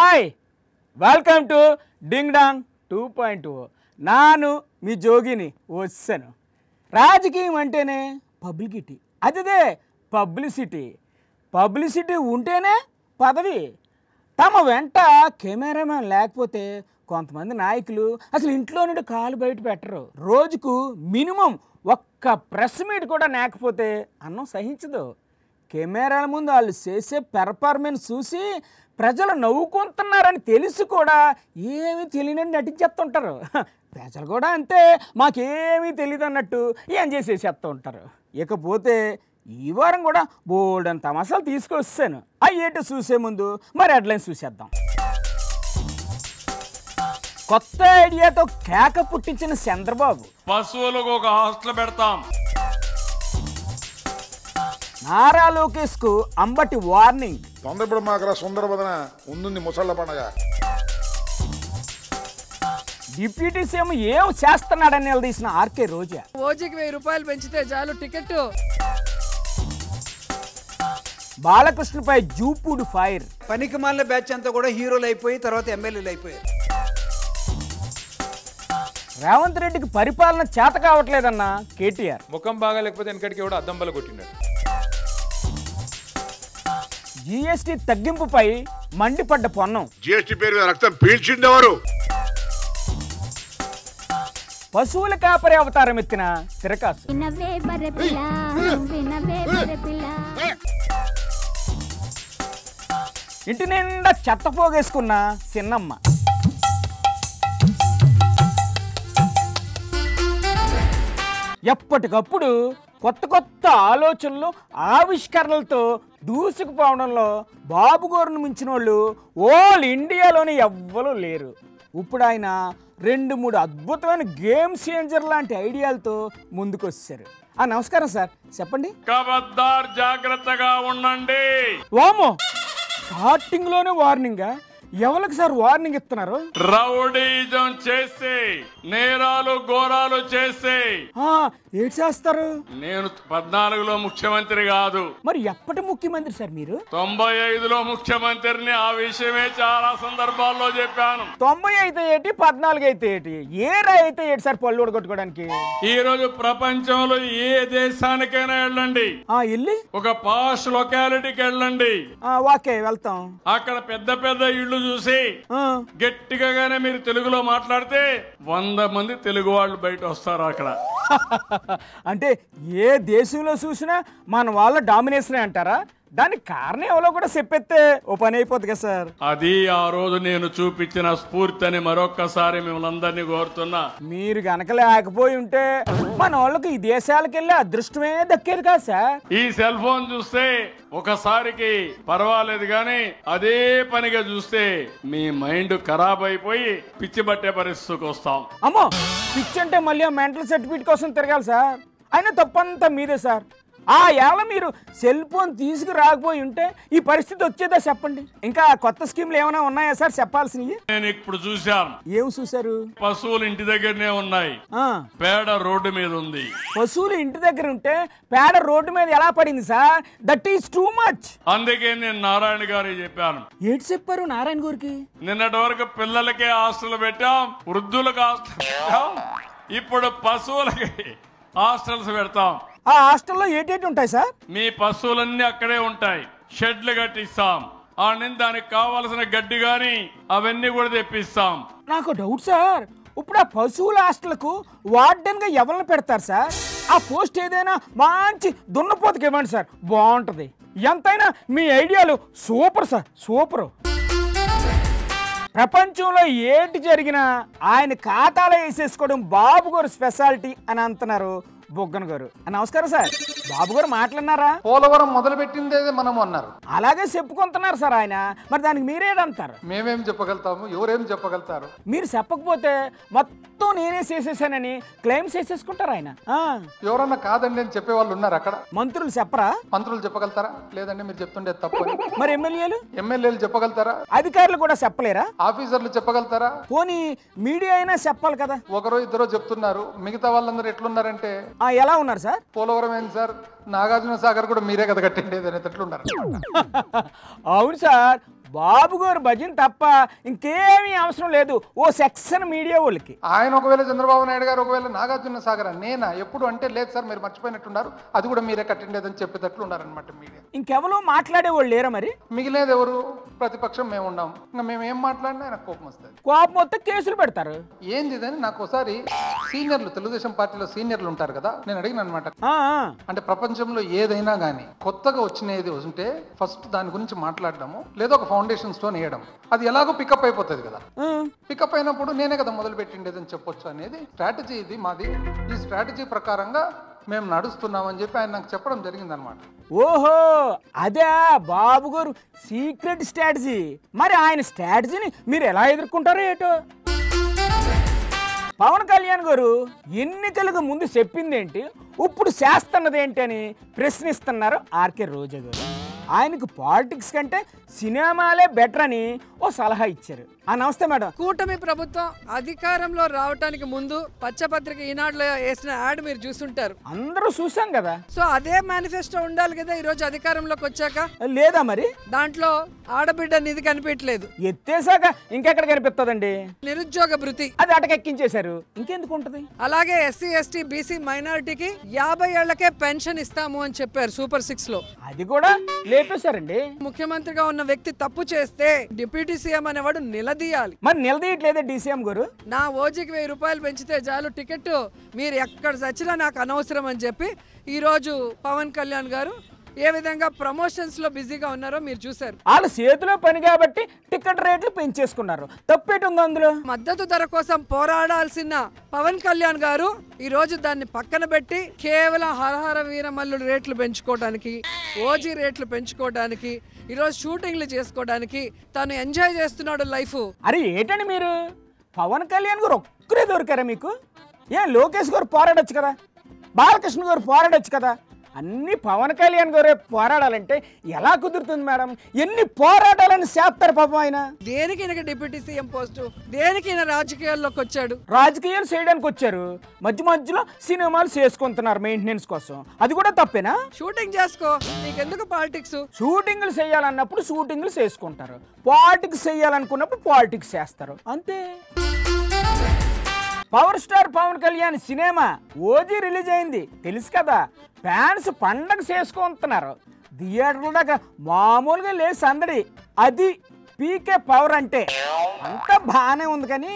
Hi welcome to ding dong 2.0 ನಾನು మీ జోగిని వచ్చాను. రాజకీయం అంటేనే పబ్లిసిటీ, అదే పబ్లిసిటీ ఉంటేనే పదవి. తమ వెంట కెమెరామెన్ లేకపోతే కొంతమంది నాయకులు అసలు ఇంట్లో నుండి కాలు బయట పెట్టరు. రోజుకు మినిమం ఒక్క ప్రెస్ మీట్ కూడా లేకపోతే అన్నం సహించదు. కెమెరాల ముందు వాళ్ళు చేసే పెర్ఫార్మెన్స్ చూసి ప్రజలు నవ్వుకుంటున్నారని తెలిసి కూడా ఏమీ తెలియనని నటించేస్తుంటారు. ప్రజలు కూడా అంతే, మాకేమీ తెలియదు అన్నట్టు ఏం చేసేసేస్తూ ఉంటారు. ఇకపోతే ఈ వారం కూడా బోల్డని తమాషాలు తీసుకొస్తాను. అయ్యేటి చూసే ముందు మరి హెడ్లైన్స్ చూసేద్దాం. కొత్త ఐడియాతో కేక పుట్టించిన చంద్రబాబు. పశువులకు ఒక హాస్టల్ పెడతాం. నారా లోకేష్ కు అంబటి వార్నింగ్. తొందరపడి మాకరా సుందరబదన ముందుంది ముసళ్ళ పండగ. డిప్యూటీ సీఎం ఏం చేస్తున్నాడని నిలదీసిన ఆర్కే రోజా. ఓజీకి 1000 రూపాయలు పెంచితే చాలు టికెట్. బాలకృష్ణపై జూపూడు ఫైర్. పనికి మాలిన బ్యాచ్ అంతా కూడా హీరోలు అయిపోయి తర్వాత ఎమ్మెల్యేలు అయిపోయారు. రేవంత్ రెడ్డికి పరిపాలన చేత కావట్లేదన్న కేటీఆర్. ముఖం బాగా లేకపోతే వెనకడికి కూడా అద్దంబల కొట్టినాడు. జీఎస్టీ తగ్గింపుపై మండిపడ్డ పొన్నం. జిఎస్టీ పేరు మీద రక్తం పీల్చిండేవారు. పశువుల కాపరి అవతారం ఎత్తిన తిరకాసు. ఇంటి నిండా చెత్త పోగేసుకున్న చిన్నమ్మ. ఎప్పటికప్పుడు కొత్త ఆలోచనలు ఆవిష్కరణలతో దూసుకుపోవడంలో బాబు గారిని మించిన వాళ్ళు ఓల్ ఇండియాలోనే ఎవ్వరూ లేరు. ఇప్పుడు ఆయన 2-3 అద్భుతమైన గేమ్ చేంజర్ లాంటి ఐడియాలతో ముందుకొచ్చారు. నమస్కారం సార్, చెప్పండి. ఖబర్దార్, జాగ్రత్తగా ఉండండి. వామో, స్టార్టింగ్లోనే వార్నింగా? ఎవరికి సార్ వార్నింగ్ ఇస్తున్నారు? రౌడీజం చేసి, నేరాలు ఘోరాలు చేసి. ఏం చేస్తారు? నేను 14లో ముఖ్యమంత్రి కాదు. మరి ఎప్పటి ముఖ్యమంత్రి సార్ మీరు? 95లో ముఖ్యమంత్రిని. ఆ విషయమే చాలా సందర్భాల్లో చెప్పాను. 90 అయితే ఏంటి, 14 అయితే ఏంటి, ఏరా అయితే ఏంటి సార్ పళ్ళు కొట్టుకోవడానికి? ఈ రోజు ప్రపంచంలో ఏ దేశానికైనా వెళ్ళండి, వెళ్ళి ఒక పాష్ లొకాలిటీకి వెళ్ళండి, ఓకే వెళ్తాం. అక్కడ పెద్ద పెద్ద ఇళ్ళు చూసి గట్టిగానే మీరు తెలుగులో మాట్లాడితే 100 మంది తెలుగు వాళ్ళు బయట వస్తారు అక్కడ. అంటే ఏ దేశంలో చూసినా మన వాళ్ళ డామినేషన్ అంటారా? దానికి కారణం ఎవరో కూడా చెప్పేస్తే ఓ పని అయిపోతుంది కదా సార్. అది ఆ రోజు నేను చూపించిన స్ఫూర్తి అని మరొక్కసారి మిమ్మల్ని అందరినీ కోరుతున్నా. మీరు గనక లేకపోయి ఉంటే మన వాళ్ళకి ఈ దేశాలకు వెళ్ళే అదృష్టమే దక్కేది కాదు సార్. ఈ సెల్ ఫోన్ చూస్తే ఒకసారికి పర్వాలేదు గాని అదే పనిగా చూస్తే మీ మైండ్ ఖరాబ్ అయిపోయి పిచ్చి పట్టే పరిస్థితికి వస్తాం. అమ్మో, పిచ్చి అంటే మళ్ళీ మెంటల్ సర్టిఫికేట్ కోసం తిరగాలి సార్. అయినా తప్పంతా మీదే సార్. ఏళ్ళ మీరు సెల్ ఫోన్ తీసుకురాకపోయి ఉంటే ఈ పరిస్థితి వచ్చేదా చెప్పండి. ఇంకా కొత్త స్కీమ్లు ఏమైనా ఉన్నాయా సార్ చెప్పాల్సినవి? నేను ఇప్పుడు చూశాను. ఏం చూసారు? పశువులు ఇంటి దగ్గరనే ఉన్నాయి, పేడ రోడ్డు మీద ఉంది. పశువులు ఇంటి దగ్గర ఉంటే పేడ రోడ్డు మీద ఎలా పడింది sir? That is too much. అందుకే నేను నారాయణ గారికి చెప్పాను. ఏంటి చెప్పారు నారాయణ గారికి? నిన్నటి వరకు పిల్లలకే హాస్టల్ పెట్టాం, వృద్ధులకు హాస్టల్ పెట్టాం, ఇప్పుడు పశువులకి హాస్టల్స్ పెడతాం. ఆ హాస్టల్లో ఏంటి ఉంటాయి సార్? మీ పశువులన్నీ అక్కడే ఉంటాయి. షెడ్లు కట్టిస్తాం, దానికి కావాల్సిన గడ్డి గాని అవన్నీ కూడా తెప్పిస్తాం. నాకు డౌట్ సార్, ఇప్పుడు ఆ పశువుల హాస్టల్కు వార్డెన్ గా ఎవరిని పెడతారు సార్? ఆ పోస్ట్ ఏదైనా మంచి దున్నపోతకి ఇవ్వండి సార్, బాగుంటది. ఎంతైనా మీ ఐడియాలు సూపర్ సార్, సూపర్. ప్రపంచంలో ఏంటి జరిగినా ఆయన ఖాతాలో వేసేసుకోవడం బాబు గారు స్పెషాలిటీ అని అంటున్నారు బొగ్గన గారు. నమస్కారం సార్, బాబు గారు మాట్లాడినారా? పోలవరం మొదలు పెట్టిందే మనము అన్నారు. అలాగే చెప్పుకుంటున్నారు సార్ ఆయన. మరి దానికి మీరేదంటారు? మేమేం చెప్పగలుగుతాము, ఎవరేం చెప్పగలుగుతారు? మీరు చెప్పకపోతే మొత్తం నేనే చేసేసానని క్లెయిమ్ చేసేసుకుంటారు ఆయన. ఎవరన్నా కాదండి అని చెప్పేవాళ్ళు ఉన్నారు అక్కడ. మంత్రులు చెప్పరా? మంత్రులు చెప్పగలుగుతారా? లేదండి మీరు చెప్తుండే తప్పు. మరి ఎమ్మెల్యేలు చెప్పగలుగుతారా? అధికారులు కూడా చెప్పలేరా? ఆఫీసర్లు చెప్పగలుగుతారా? పోనీ మీడియా అయినా చెప్పాలి కదా. ఒకరో ఇద్దరో చెప్తున్నారు, మిగతా వాళ్ళందరూ ఎట్లున్నారంటే ఎలా ఉన్నారు సార్? పోలవరం ఏంటి సార్, నాగార్జున సాగర్ కూడా మీరే కదా కట్టిండేది అనేటట్లున్నారు. అవును సార్, బాబు గారు భజన తప్ప ఇంకేమీ అవసరం లేదు ఓ సెక్షన్ మీడియా వాళ్ళకి. ఆయన ఒకవేళ చంద్రబాబు నాయుడు గారు ఒకవేళ నాగార్జున సాగర్ నేనా ఎప్పుడు అంటే లేదు సార్ మీరు మర్చిపోయినట్టున్నారు, అది కూడా మీరే కట్టిండేదని చెప్పేటట్లు ఉన్నారనమాట మీడియా. ఇంకెవరో మాట్లాడే వాళ్ళు లేరా మరి? మిగిలేదు ఎవరు? ప్రతిపక్షం మేము ఉన్నాం. ఇంకా మేము ఏం మాట్లాడినా ఆయన కోపం వస్తుంది. కోపం వస్తే కేసులు పెడతారు. ఏంది అని నాకు ఒకసారి సీనియర్లు తెలుగుదేశం పార్టీలో సీనియర్లు ఉంటారు కదా, నేను అడిగిన అనమాట. అంటే ప్రపంచంలో ఏదైనా కానీ కొత్తగా వచ్చినది ఉంటే ఫస్ట్ దాని గురించి మాట్లాడడము, లేదా ఒక ఫౌండేషన్ స్టోన్ వేయడం, అది ఎలాగో పికప్ అయిపోతుంది కదా. పికప్ అయినప్పుడు నేనే కదా మొదలు పెట్టిండేదని చెప్పొచ్చు అనేది స్ట్రాటజీ ఇది మాది. ఈ స్ట్రాటజీ ప్రకారంగా మేము నడుస్తున్నామని చెప్పి ఆయన నాకు చెప్పడం జరిగిందనమాట. ఓహో అదే బాబు గారు సీక్రెట్ స్ట్రాటజీ. మరి ఆయన స్ట్రాటజీని మీరు ఎలా ఎదుర్కొంటారో ఏటో. పవన్ కళ్యాణ్ గారు ఎన్నికలకు ముందు చెప్పిందేంటి, ఇప్పుడు చేస్తున్నదేంటి అని ప్రశ్నిస్తున్నారు ఆర్కే రోజా గారు. ఆయనకు పాలిటిక్స్ కంటే సినిమాలే బెటర్ అని ఓ సలహా ఇచ్చారు. నమస్తే మేడం. కూటమి ప్రభుత్వం అధికారంలో రావడానికి ముందు పచ్చపత్రిక ఈనాడులో వేసిన యాడ్ మీరు చూస్తుంటారు. అందరూ చూసాం కదా. సో అదే మేనిఫెస్టో ఉండాలి కదా ఈ రోజు అధికారంలోకి వచ్చాక. లేదా మరి దాంట్లో ఆడబిడ్డ నిధి కనిపించలేదు. ఎత్తేసాక ఇంకెక్కడ కనిపిస్తుందండి? నిరుద్యోగ భృతి అది అటకెక్కించేశారు, ఇంకెందుకు ఉంటది? అలాగే ఎస్సీ ఎస్టీ బీసీ మైనారిటీకి 50 ఏళ్లకే పెన్షన్ ఇస్తాము అని చెప్పారు సూపర్ 6 లో. అది కూడా లేపేశారండి. ముఖ్యమంత్రిగా ఉన్న వ్యక్తి తప్పు చేస్తే డిప్యూటీ సీఎం అనేవాడు నిలదీయాలి. మరి నిలదీయట్లేదే డీసీఎం గారు. నా ఓజీకి 1000 రూపాయలు పెంచితే చాలు టికెట్, మీరు ఎక్కడ చచ్చినా నాకు అనవసరం అని చెప్పి ఈరోజు పవన్ కళ్యాణ్ గారు ఏ విధంగా ప్రమోషన్స్ లో బిజీగా ఉన్నారో మీరు చూసారు. వాళ్ళ చేతిలో పని కాబట్టి టికెట్ రేట్లు పెంచేసుకున్నారు, తప్పేటుంది అందులో. మద్దతు ధర కోసం పోరాడాల్సిన పవన్ కళ్యాణ్ గారు ఈ రోజు దాన్ని పక్కన పెట్టి కేవలం హరహర వీరమల్లుడు రేట్లు పెంచుకోవడానికి, ఓజీ రేట్లు పెంచుకోవడానికి, ఈరోజు షూటింగ్లు చేసుకోవడానికి తను ఎంజాయ్ చేస్తున్నాడు లైఫ్. అరే ఏంటండి మీరు, పవన్ కళ్యాణ్ గారు ఒక్కరే దొరికారా మీకు? లోకేష్ గారు పోరాడొచ్చు కదా, బాలకృష్ణ గారు పోరాడొచ్చు కదా. అన్ని పవన్ కళ్యాణ్ గారే పోరాడాలంటే ఎలా కుదురుతుంది మేడం? ఎన్ని పోరాటాలని చేస్తారు పాపం ఆయన. దేనికి ఈయనకి డిప్యూటీ సీఎం పోస్టు, దేనికి ఈయన రాజకీయాల్లోకి వచ్చాడు? రాజకీయాలు చేయడానికి వచ్చారు, మధ్య మధ్యలో సినిమాలు చేసుకుంటున్నారు మెయింటెనెన్స్ కోసం. అది కూడా తప్పేనా? షూటింగ్ చేసుకో, నీకెందుకు పాలిటిక్స్? షూటింగ్లు చేయాలన్నప్పుడు షూటింగ్లు చేసుకుంటారు, పాలిటిక్స్ చేయాలనుకున్నప్పుడు పాలిటిక్స్ చేస్తారు, అంతే. Power star Pawan Kalyan cinema OG release అయింది తెలుసు కదా. ఫ్యాన్స్ పండగ చేసుకుంటున్నారు, థియేటర్ల దాకా మామూలుగా లేదు సందడి. అది పీకే పవర్ అంటే. అంతా బాగానే ఉంది కానీ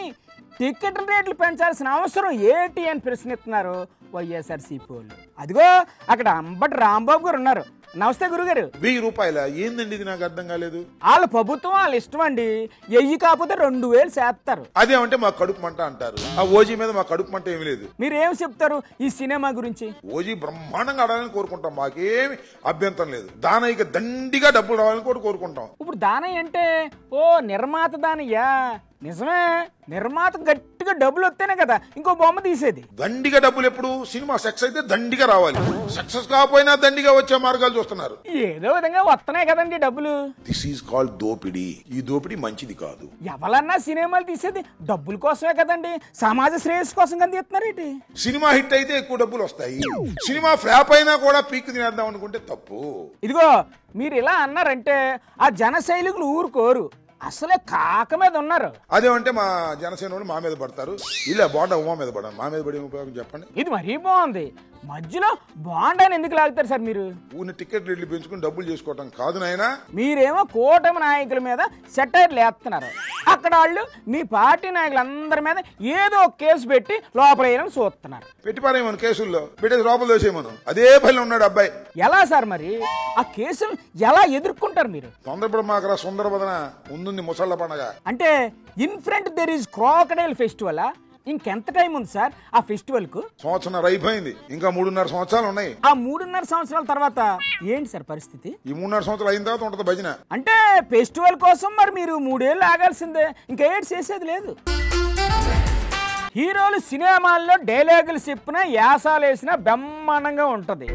టికెట్ రేట్లు పెంచాల్సిన అవసరం ఏంటి అని ప్రశ్నిస్తున్నారు వైఎస్ఆర్సీపీ వాళ్ళు. అదిగో అక్కడ అంబటి రాంబాబు గారు ఉన్నారు. నమస్తే గురుగారు. 1000 రూపాయల ఏందండి ఇది? నాకు అర్థం కాలేదు. వాళ్ళ ప్రభుత్వం వాళ్ళ ఇష్టం అండి, 1000 కాకపోతే 2000 చేస్తారు. అదేమంటే మా కడుపు మంట అంటారు. ఆ ఓజీ మీద మా కడుపు మంట ఏమి లేదు. మీరేం చెప్తారు ఈ సినిమా గురించి? ఓజీ బ్రహ్మాండంగా ఆడాలని కోరుకుంటాం, మాకేమి అభ్యంతరం లేదు. దానయ్యకి దండిగా డబ్బులు రావాలని కూడా కోరుకుంటాం. ఇప్పుడు దానయ్య అంటే ఓ నిర్మాత దానయ్యా. నిజమే, నిర్మాత గట్టిగా డబ్బులు వస్తేనే కదా ఇంకో బొమ్మ తీసేది. దండిగా డబ్బులు ఎప్పుడు? సినిమా సక్సెస్ అయితే దండిగా రావాలి, సక్సెస్ కాకపోయినా దండిగా వచ్చే మార్గాలు చూస్తున్నారు. ఏదో విధంగా వస్తున్నాయి కదండి డబ్బులు. దిస్ ఈజ్ కాల్డ్ దోపిడీ. ఈ దోపిడీ మంచిది కాదు. ఎవరన్నా సినిమాలు తీసేది డబ్బుల కోసమే కదండి, సమాజ శ్రేయస్సు కోసం కదా తీస్తున్నారేంటి? సినిమా హిట్ అయితే ఎక్కువ డబ్బులు వస్తాయి, సినిమా ఫ్లాప్ అయినా కూడా పీక్ తినేద్దాం అనుకుంటే తప్పు. ఇదిగో మీరు ఇలా అన్నారంటే ఆ జన సైనికులు ఊరుకోరు, అసలే కాక మీద ఉన్నారు. అదేమంటే మా జనసేన వాళ్ళు మా మీద పడతారు, ఇలా బాండా ఉమా మీద పడాలి, మా మీద పడే ఉపయోగం చెప్పండి. ఇది మరీ బాగుంది. మధ్యలో బాండాని ఎందుకు లాగుతారు సార్ మీరు? ఊరిని టికెట్ రేట్లు పెంచుకుని డబ్బులు చేసుకోవటం కాదు నాయనా. మీరేమో కూటమి నాయకుల మీద సెటైర్లు వేస్తున్నారు, అక్కడ వాళ్ళు మీ పార్టీ నాయకులందరి మీద ఏదో ఒక కేసు పెట్టి లోపల వేయాలని చూస్తున్నారు. పెట్టిపారేమను కేసుల్లో పెట్టేసి లోపల దోసేయమను, అదే పనిలో ఉన్నాడు అబ్బాయి. ఎలా సార్ మరి ఆ కేసులు ఎలా ఎదుర్కొంటారు మీరు? తొందరపడి మాకరా సుందరబదన ముందుంది ముసళ్ళ పండగ. అంటే in front there is crocodile festival. ఇంకెంత టైం ఉంది సార్ ఆ ఫెస్టివల్ కు? సంవత్సరం అయిపోయింది, ఇంకా 3.5 సంవత్సరాలు ఉన్నాయి. ఆ 3.5 సంవత్సరాల తర్వాత ఏంటి సార్ పరిస్థితి? ఈ 3.5 సంవత్సరాలు అయిన తర్వాత ఉంటది భజన. అంటే ఫెస్టివల్ కోసం మరి మీరు 3 ఏళ్ళు ఆగాల్సిందే, ఇంకా ఏడు చేసేది లేదు. హీరోలు సినిమాల్లో డైలాగులు చెప్పిన యాసాలు వేసినా బ్రహ్మాండంగా ఉంటుంది.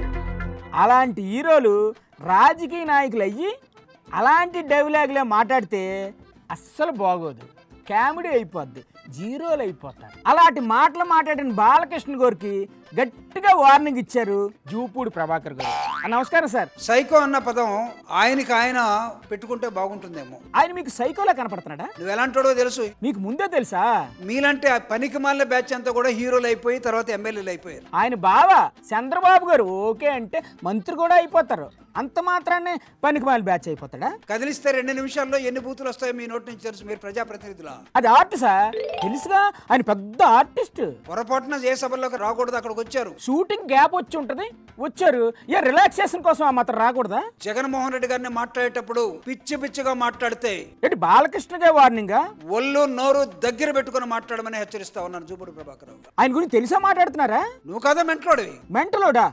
అలాంటి హీరోలు రాజకీయ నాయకులు అయ్యి అలాంటి డైలాగులే మాట్లాడితే అస్సలు బాగోదు. కామెడీ అయిపోద్ది, జీరోలు అయిపోతారు. అలాంటి మాటలు మాట్లాడిన బాలకృష్ణ గారికి గట్టిగా వార్నింగ్ ఇచ్చారు జూపూడి ప్రభాకర్ గారు. నమస్కారం సార్. సైకో అన్న పదం ఆయనకి ఆయన పెట్టుకుంటే బాగుంటుందేమో. ఆయన మీకు సైకోలా కనపడుతున్నాడా? నువ్వు ఎలాంటోడో తెలుసు, మీకు ముందే తెలుసా? మీలంటే ఆ పనికి మాలిన బ్యాచ్ అంతా కూడా హీరోలు అయిపోయి తర్వాత ఎమ్మెల్యేలు అయిపోయారు. ఆయన బావ చంద్రబాబు గారు ఓకే అంటే మంత్రి కూడా అయిపోతారు. అంత మాత్రాన్ని పనికి మాలిన బ్యాచ్ అయిపోతాడా? కదిలిస్తే 2 నిమిషాల్లో ఎన్ని బూతులు వస్తాయో మీ నోటి నుంచి తెలుసు. మీరు ప్రజాప్రతినిధులా? అది ఆర్ట్ సార్, తెలుసుగా. ఆయన పెద్ద ఆర్టిస్ట్. పొరపాటున ఏ సభల్లోకి రాకూడదు, అక్కడికి వచ్చారు. షూటింగ్ గ్యాప్ వచ్చి ఉంటది, వచ్చారు. ఏ రిలాక్సేషన్ కోసం ఆ మాత్రం రాకూడదా? జగన్మోహన్ రెడ్డి గారిని మాట్లాడేటప్పుడు పిచ్చి పిచ్చిగా మాట్లాడితే ఏంటి బాలకృష్ణగా వార్నింగా? ఒళ్ళు నోరు దగ్గర పెట్టుకుని మాట్లాడమని హెచ్చరిస్తా ఉన్నాను జూపూడి ప్రభాకర్ రావు. ఆయన గురించి తెలిసా మాట్లాడుతున్నారా? నువ్వు కదా మెంట్లోడివి. మెంటలోడా?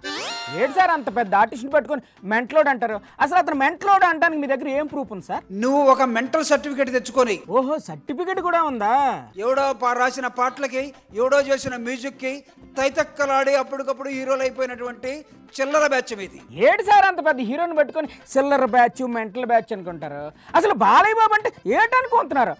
ఏడు సార్ అంత పెద్ద ఆర్టిస్ట్ పెట్టుకుని మెంటలోడ్ అంటారు? అసలు అతను మెంటలోడ్ అంటానికి మీ దగ్గర ఏం ప్రూఫ్ ఉంది సార్? నువ్వు ఒక మెంటల్ సర్టిఫికేట్ తెచ్చుకొని. ఓహో, సర్టిఫికేట్ కూడా ఉందా? ఎవడో రాసిన పాటలకి, ఎవడో చేసిన మ్యూజిక్ కి తైతక్కలాడి అప్పటికప్పుడు హీరోలు అయిపోయినటువంటి చిల్లర బ్యాచ్ మీది. ఏడు సార్ అంత పెద్ద హీరోని పెట్టుకొని చిల్లర బ్యాచ్, మెంటల్ బ్యాచ్ అనుకుంటారు? అసలు బాలయ్య బాబు అంటే ఏంటనుకుంటున్నారు?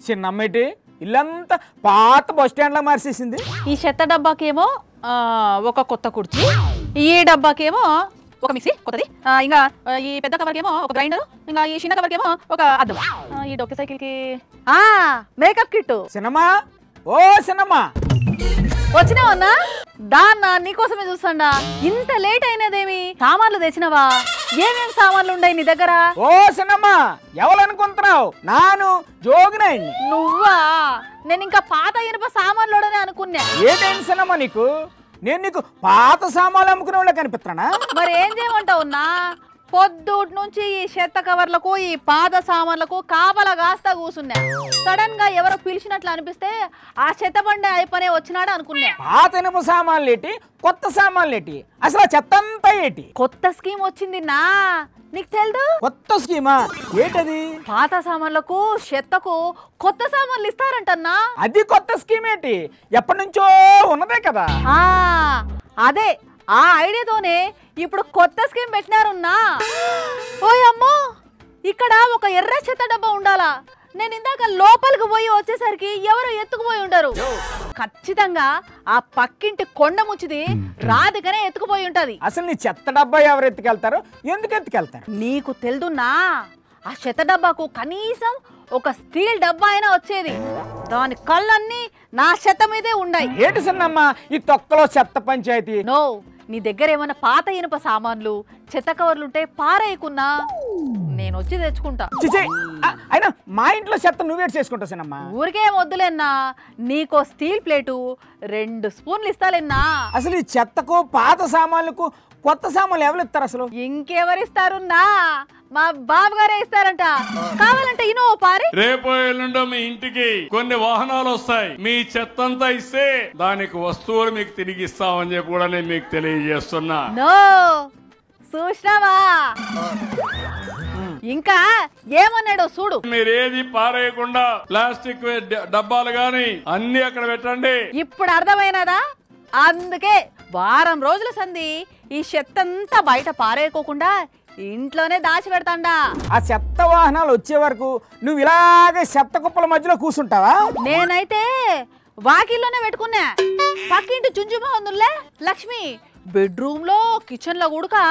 చిన్నమ్మేటి ఇల్లంతా పాత బస్ స్టాండ్ లా మార్చేసింది. ఈ చెత్త డబ్బాకేమో ఒక కొత్త కుర్చీ, ఈ డబ్బాకేమో ఒక మిక్సీ కొత్తది, ఇంకా ఈ పెద్ద కవర్కేమో ఒక గ్రైండర్, ఇంకా ఈ చిన్న కవర్కేమో ఒక అద్దం, ఈ డొక్క సైకిల్ కి మేకప్ కిట్. సినిమా ఓ సినిమా వచ్చినావన్నా? దాన్నా నీకోసమే చూస్తాడా. ఇంత లేట్ అయినదేమి? సామాన్లు తెచ్చినవా? ఏమేం సామాన్లు ఉన్నాయి నీ దగ్గర? ఓ సినిమా ఎవరనుకుంటున్నావు? నాను జోగినాయన్ని. నువ్వా? నేను ఇంకా పాత ఇనుప సామాన్లోనే అనుకున్నా. ఏదైనా సినిమా నీకు? నేను నీకు పాత సామాన్లు అమ్ముకునే వాళ్ళ కనిపిస్తానా? మరి ఏం చేయమంటావున్నా? పొద్దుటి నుంచి ఈ చెత్త కవర్లకు, ఈ పాత సామాన్లకు కాపలా కాస్తా కూసున్నా. సడన్ గా ఎవరో పిలిచినట్లు అనిపిస్తే ఆ చెత్త బండి అయిపోయి వచ్చినాడు అనుకున్నా. పాత ఇనుప సామాన్లు ఏంటి, కొత్త సామాన్లు ఏంటి? అసలు ఆ చెత్త అంతా ఏంటి? కొత్త స్కీమ్ వచ్చింది నా, నీకు తెలుదు? కొత్త స్కీమా? ఏంటది? పాత సామాన్లకు, చెత్తకు కొత్త సామాన్లు ఇస్తారంటన్నా. అది కొత్త స్కీమ్ ఏంటి? ఎప్పటి నుంచో ఉన్నదే కదా. అదే ఆ ఐడియాతోనే ఇప్పుడు కొత్త స్కీమ్ పెట్టినారున్నా. ఓయమ్మో, ఇక్కడ ఒక ఎర్ర చెత్త డబ్బా ఉండాలా? నేను ఇందాక లోపలికి పోయి వచ్చేసరికి ఎవరు ఎత్తుకుపోయి ఉంటారు. ఖచ్చితంగా ఆ పక్కింటి కొండ ముచ్చిది రాధికనే ఎత్తుకుపోయి ఉంటది. అసలు నీ చెత్త డబ్బా ఎవరు ఎత్తుకెళ్తారు? ఎందుకు ఎత్తుకెళ్తారు? నీకు తెలుదున్నా? ఆ చెత్త డబ్బాకు కనీసం ఒక స్టీల్ డబ్బా అయినా వచ్చేది. దాని కళ్ళన్నీ నా చెత్త మీదే ఉన్నాయి. ఏంటి సన్నమ్మ ఈ తొక్కలో చెత్త పంచాయతీ? నో, నీ దగ్గర ఏమైనా పాత ఇనుప సామాన్లు, చెత్త కవర్లుంటే పారేయకున్నా నేను వచ్చి తెచ్చుకుంటా. అయినా మా ఇంట్లో చెత్త నువ్వేట్ చేసుకుంటావు సన్నమ్మ. ఊరికేం వద్దులేన్నా, నీకో స్టీల్ ప్లేటు 2 స్పూన్లు ఇస్తాలేన్నా. అసలు ఈ చెత్తకు, పాత సామాన్లకు కొత్త సామాన్లు ఎవరు ఇస్తారు అసలు? ఇంకెవరిస్తారున్నా? మా బాబు గారే ఇస్తారంట. కావాలంటే ఇనో పారి. రేపు ఎల్లుండో మీ ఇంటికి కొన్ని వాహనాలు వస్తాయి. మీ చెత్తంతా ఇస్తే దానికి వస్తువులు మీకు తిరిగి ఇస్తామని చెప్పి కూడా నేను మీకు తెలియజేస్తున్నా. నో, చూసినావా? ఇంకా ఏమన్నాడో చూడు. మీరేది పారేయకుండా ప్లాస్టిక్ డబ్బాలు గాని అన్ని అక్కడ పెట్టండి. ఇప్పుడు అర్థమైనదా? అందుకే వారం రోజుల సంధి ఈ చెత్తంతా బయట పారేయకోకుండా ఇంట్లోనే దాచి పెడతాండా. ఆ చెత్త వాహనాలు వచ్చే వరకు నువ్వు ఇలాగే చెత్త కుప్పల మధ్యలో కూర్చుంటావా? నేనైతే వాకిల్లోనే పెట్టుకున్నా. పక్కింటి చుంజుమా ఉందిలే లక్ష్మి, బెడ్రూమ్ లో, కిచెన్ లో కూడా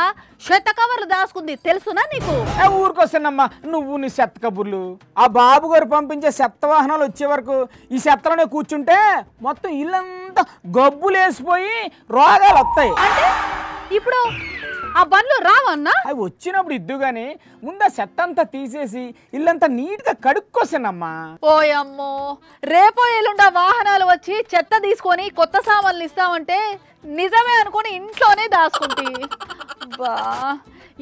చెత్త కవర్లు దాచుకుంది. తెలుసునా నీకు? ఊరికొస్తానమ్మా నువ్వు నీ చెత్త కబుర్లు. ఆ బాబు గారు పంపించే చెత్త వాహనాలు వచ్చే వరకు ఈ చెత్తలోనే కూర్చుంటే మొత్తం ఇల్లంతా గబ్బులేసిపోయి రోగాలు వస్తాయి. అంటే ఇప్పుడు ఆ బండ్లు రావన్నా? అవి వచ్చినప్పుడు ఇద్దు గాని ముందు ఆ చెత్త అంతా తీసేసి ఇల్లంతా నీట్ గా కడుక్కోసానమ్మా. ఓయమ్మో, రేపో ఎల్లుండా వాహనాలు వచ్చి చెత్త తీసుకొని కొత్త సామాన్లు ఇస్తామంటే నిజమే అనుకుని ఇంట్లోనే దాచుకుంటి. బా,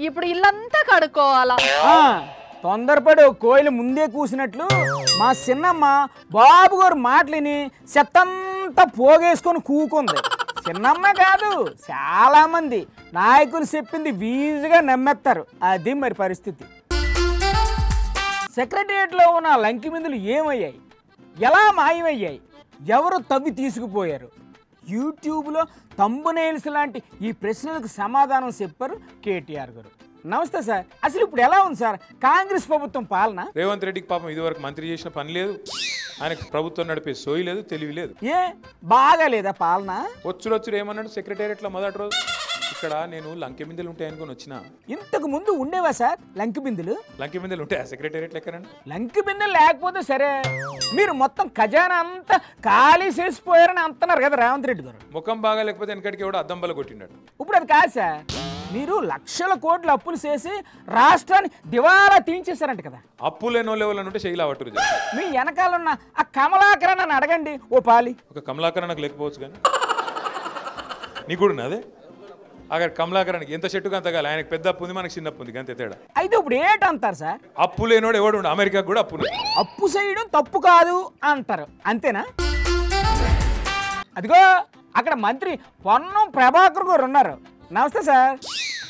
ఇప్పుడు ఇల్లంతా కడుక్కోవాలా? తొందరపడి కోయిలు ముందే కూసినట్లు మా చిన్నమ్మ బాబు గారు మాటలిని చెత్తంతా పోగేసుకొని కూకుంది. చిన్నమ్మ కాదు, చాలా మంది నాయకులు చెప్పింది వీజుగా నమ్మేస్తారు. అది మరి పరిస్థితి. సెక్రటరియట్లో ఉన్న లంకి మిందులు ఏమయ్యాయి? ఎలా మాయమయ్యాయి? ఎవరు తవ్వి తీసుకుపోయారు? యూట్యూబ్లో తంబునైల్స్ లాంటి ఈ ప్రశ్నలకు సమాధానం చెప్పారు కేటీఆర్ గారు. నమస్తే సార్. అసలు ఇప్పుడు ఎలా ఉంది సార్ కాంగ్రెస్ ప్రభుత్వం పాలన? రేవంత్ రెడ్డికి పాపం ఇదివరకు మంత్రి చేసిన పని లేదు, ఆయనకు ప్రభుత్వం నడిపే సోయి లేదు, తెలివి లేదు. ఏ బాగా లేదా పాలన? వచ్చుడు ఏమన్నాడు సెక్రటేరియట్లో మొదటి రోజు, ఇక్కడ నేను లంకె బిందెలు ఉంటాయి అనుకుని వచ్చిన. ఇంతకు ముందు ఉండేవా సార్ లంకి బిందులు? లంకె బిందెలు ఉంటాయా సెక్రటేరియట్ లెక్కనండి? లంకి బిందెలు లేకపోతే సరే, మీరు మొత్తం ఖజానా అంతా ఖాళీ చేసిపోయారని అంటున్నారు కదా రేవంత్ రెడ్డి గారు. ముఖం బాగా లేకపోతే వెనకడికి ఎవడో అద్దం బల కొట్టినాడు. ఇప్పుడు అది కాదు సార్, మీరు లక్షల కోట్ల అప్పులు చేసి రాష్ట్రాన్ని దివాలా తీయించేశారంట కదా. అప్పు లేనో లెవెల్ ఉంటే శైలా పట్టురు. మీ వెనకాలన్న ఆ కమలాకరణ అని అడగండి ఓ పాలి. ఒక కమలాకరణ నాకు లేకపోవచ్చు కానీ నీకు కూడా అదే. అక్కడ కమలాకరానికి ఎంత చెట్టుకు అంత కాదు, ఆయనకు పెద్ద అప్పు ఉంది, మనకి చిన్న అప్పు ఉంది, అంతే తేడా. అయితే ఇప్పుడు ఏంటంటారు సార్? అప్పు లేనోడు ఎవడు ఉండు, అమెరికాకు కూడా అప్పు. అప్పు చేయడం తప్పు కాదు అంటారు, అంతేనా? అదిగో అక్కడ మంత్రి పొన్నం ప్రభాకర్ గారు ఉన్నారు. నమస్తే సార్.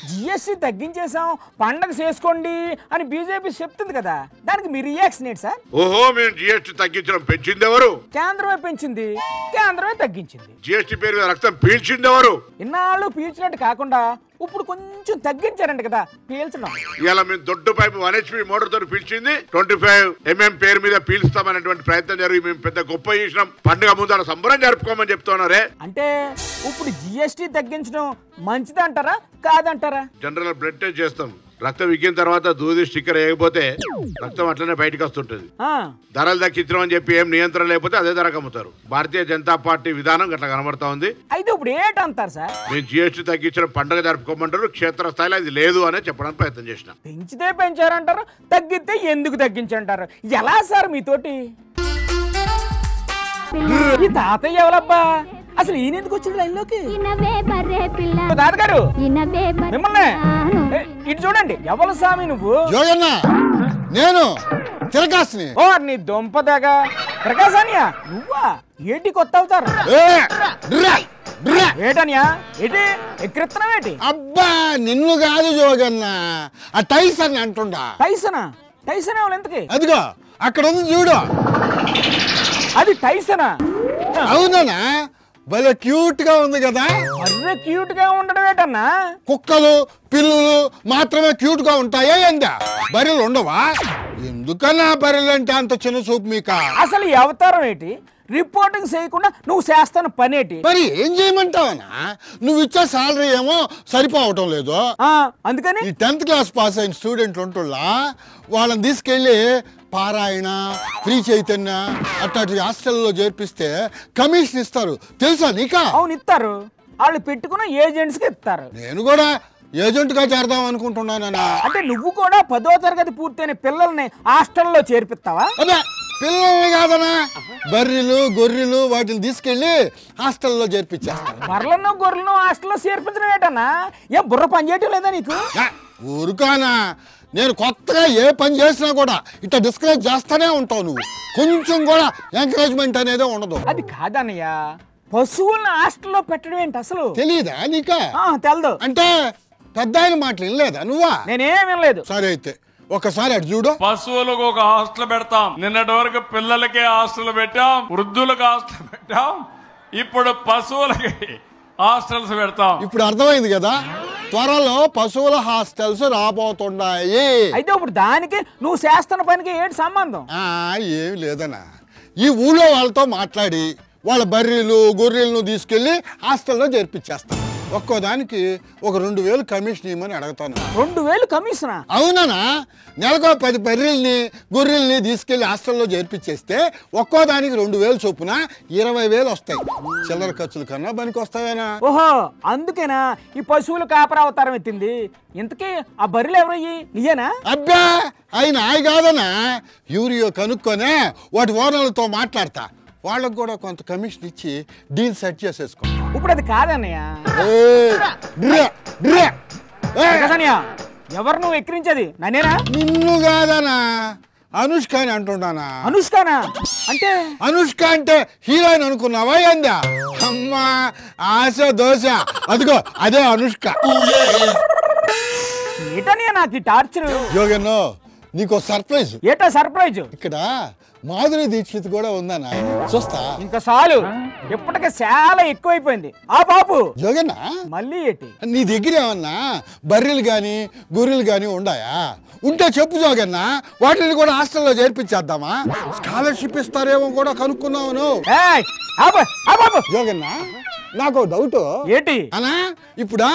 జిఎస్టీ తగ్గించేసాం పండగ చేసుకోండి అని బీజేపీ చెప్తుంది కదా, దానికి మీ రియాక్షన్ ఏంటి సార్? ఓహో, మేము జిఎస్టీ తగ్గించడం పెంచింది ఎవరు? కేంద్రమే పెంచింది, కేంద్రమే తగ్గించింది. జిఎస్టీ పేరు మీద రక్తం పీల్చింది ఎవరు? ఇన్నాళ్ళు పీల్చినట్టు కాకుండా ఇప్పుడు కొంచెం తగ్గించారంట కదా పీల్చడం. ఇలా మేము దొడ్డు పైపు 1 HP మోటార్ తో పీల్చింది 25 mm పేరు మీద పీల్స్తామనేటువంటి ప్రయత్నం జరిగి మేము పెద్ద గొప్ప చేసినాం. పండుగ ముందు అలా సంబరం జరుపుకోమని చెప్తున్నారే. అంటే ఇప్పుడు జిఎస్టీ తగ్గించడం మంచిదంటారా కాదంటారా? జనరల్ బ్లడ్ టెస్ట్ చేస్తాం, రక్తం ఎక్కిన తర్వాత దూది స్టిక్కర్ వేయకపోతే రక్తం అట్లనే బయటకు వస్తుంటది. ధరలు దక్కించడం అని చెప్పి ఏం నియంత్రణ లేకపోతే అదే ధరకు అమ్ముతారు. భారతీయ జనతా పార్టీ విధానం అట్లా కనబడతా ఉంది. అయితే ఇప్పుడు ఏంటంటారు సార్? మేము జిఎస్టీ తగ్గించడం పండుగ జరుపుకోమంటారు, క్షేత్రస్థాయిలో అది లేదు అనే చెప్పడానికి ప్రయత్నం చేసిన. పెంచితే పెంచారంటారు, తగ్గితే ఎందుకు తగ్గించంటారు? ఎలా సార్ మీతోటి? ఈ తాతయ్య ఎవరబ్బా? అసలు ఈయన ఎందుకు వచ్చాడు లైన్ లోకి? తాతగారు మిమ్మల్ని ఇటు చూడండి. ఎవరు స్వామి నువ్వు? నేను తిరగాసిని. ఓ నీ దొంపదాగా ప్రకాశానియా నువ్వా? ఏంటి కొత్త అవుతారు ఏటనియా? ఏంటి ఎక్కిరిత్తనం ఏంటి? అబ్బా నిన్ను కాదు జోగన్న, ఆ టైసన్ అంటుండా. టైసనా? టైసన్ ఎవరు ఎంతకి? అదిగో అక్కడ ఉంది చూడు, అది టైసనా? అవునా? భలే క్యూట్ గా ఉంది కదా. అర్రే క్యూట్ గా ఉండడం ఏంటన్నా? కుక్కలు పిల్లులు మాత్రమే క్యూట్ గా ఉంటాయా ఏందా? బర్రెలు ఉండవా? ఎందుకన్నా బర్రెలు అంటే అంత చిన్న చూపు మీక? అసలు ఈ అవతారం ఏంటి? రిపోర్టింగ్ చేయకుండా నువ్వు చేస్తాను పనేటి? మరి ఏం చేయమంటావనా? నువ్వు ఇచ్చే సాలరీ ఏమో సరిపోవటం లేదు. అందుకని ఈ 10th క్లాస్ పాస్ అయిన స్టూడెంట్లు ఉంటున్నా వాళ్ళని తీసుకెళ్లి పారాయణ, ఫ్రీ చైతన్య అట్లాంటి హాస్టల్లో చేర్పిస్తే కమిషన్ ఇస్తారు, తెలుసా నీకా? అవును ఇస్తారు, వాళ్ళు పెట్టుకున్న ఏజెంట్స్ కి ఇస్తారు. నేను కూడా ఏజెంట్ గా చేరదాం అనుకుంటున్నానా. అంటే నువ్వు కూడా 10వ తరగతి పూర్తయిన పిల్లల్ని హాస్టల్లో చేర్పిస్తావా? అదే పిల్లల్ని కాదనా, బర్రెలు గొర్రెలు వాటిని తీసుకెళ్లి హాస్టల్లో చేర్పించేస్తాను. బర్రెలను గొర్రెలను హాస్టల్లో చేర్పించడం ఏంటన్నా? ఏం బుర్ర పని చేయటం లేదా నీకు? ఊరుకానా, నేను కొత్తగా ఏ పని చేసినా కూడా ఇట్లా డిస్కరేజ్ చేస్తానే ఉంటావు. నువ్వు కొంచెం కూడా ఎంకరేజ్మెంట్ అనేది ఉండదు. అది కాదన్నయ్య, పశువులను హాస్టల్లో పెట్టడం ఏంటి అసలు? తెలియదా నీకా? తెలదు. అంటే పెద్ద ఆయన మాటలు వినలేదా నువ్వా? నేనేం వినలేదు. సరే అయితే ఒకసారి అటు చూడు. పశువులకు ఒక హాస్టల్ పెడతాం. నిన్నటి వరకు పిల్లలకే హాస్టల్ పెట్టాం, వృద్ధులకు హాస్టల్ పెట్టాం, ఇప్పుడు పశువులకి హాస్టల్స్ పెడతాం. ఇప్పుడు అర్థమైంది కదా, త్వరలో పశువుల హాస్టల్స్ రాబోతున్నాయి. అయితే ఇప్పుడు దానికి నువ్వు చేస్తున్న పనికి ఏంటి సంబంధం? ఏమి లేదనా, ఈ ఊళ్ళో వాళ్ళతో మాట్లాడి వాళ్ళ బర్రెలు గొర్రెలను తీసుకెళ్లి హాస్టల్లో చేర్పించేస్తాను. ఒక్కో దానికి ఒక 2000 కమిషన్ ఇవ్వమని అడుగుతాను. 2000 కమిషనా? అవునా? నెలకో 10 బర్రెల్ని గొర్రెల్ని తీసుకెళ్లి హాస్టల్లో చేర్పించేస్తే ఒక్కో దానికి 2000 చొప్పున 20000 వస్తాయి. చిల్లర ఖర్చుల కన్నా పనికి వస్తాయేనా? ఓహో అందుకేనా ఈ పశువులు కాపరా అవతారం ఎత్తింది? ఇంతకీ ఆ బర్రెలు ఎవరయ్యి? నీయేనా? అబ్బా ఆయన కాదనా, యూరియో కనుక్కొనే వాటి ఓనర్లతో మాట్లాడతా, వాళ్ళకు కూడా కొంత కమిషన్ ఇచ్చి డీల్ సెట్ చేసేసుకో. ఇప్పుడు అది కాదన్నయ్య. ఎవరు నువ్వు ఎక్కిరించేది? నన్నేనా? నిన్ను కాదనా, అనుష్కని అంటున్నానా. అనుష్కనా అంటే? అనుష్క అంటే హీరోయిన్ అనుకున్నావా ఏందా? అమ్మా ఆశ దోశ, అదిగో అదే అనుష్క. ఏటనే నాకు ఈ టార్చర్? యోగన్నో నీకో సర్ప్రైజ్. ఏటా సర్ప్రైజ్? ఇక్కడ మాధురి దీక్షిత్ కూడా ఉందన్నా, చూస్తా. ఇంకా చాలు, ఇప్పటికే చాలా ఎక్కువైపోయింది. ఆ బాబు జోగన్న మళ్ళీ ఏంటి? నీ దగ్గర ఏమన్నా బర్రెలు గాని గొర్రెలు గాని ఉన్నాయా? ఉంటే చెప్పు జోగన్న, వాటిని కూడా హాస్టల్లో చేర్పించేద్దామా? స్కాలర్షిప్ ఇస్తారేమో కూడా కనుక్కున్నావును. జోగన్న నాకు డౌట్ ఏంటి అనా, ఇప్పుడా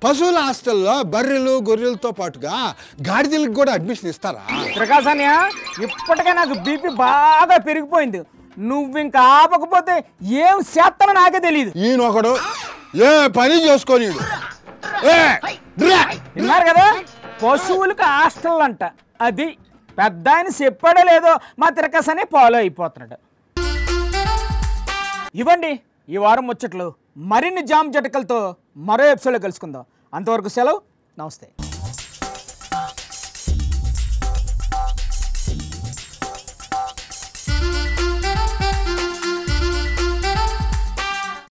పశువుల హాస్టల్లో బర్రెలు గొర్రెలతో పాటుగా గాడిదలకు కూడా అడ్మిషన్ ఇస్తారా? ప్రకాశాన్య, ఇప్పటికే నాకు బీపీ బాగా పెరిగిపోయింది. నువ్వు ఇంకా ఆపకపోతే ఏం చేస్తానో నాకే తెలియదు. ఈయనొకడు ఏ పని చేసుకోని విన్నారు కదా, పశువులకు హాస్టల్ అంట. అది పెద్ద ఆయన చెప్పాడో లేదో మా తిరకాసనే ఫాలో అయిపోతున్నాడు. ఇవ్వండి ఈ వారం ముచ్చట్లు. మరిన్ని జామ్ జటకలతో మరో ఎపిసోడ్లో కలుసుకుందాం. అంతవరకు సెలవు, నమస్తే.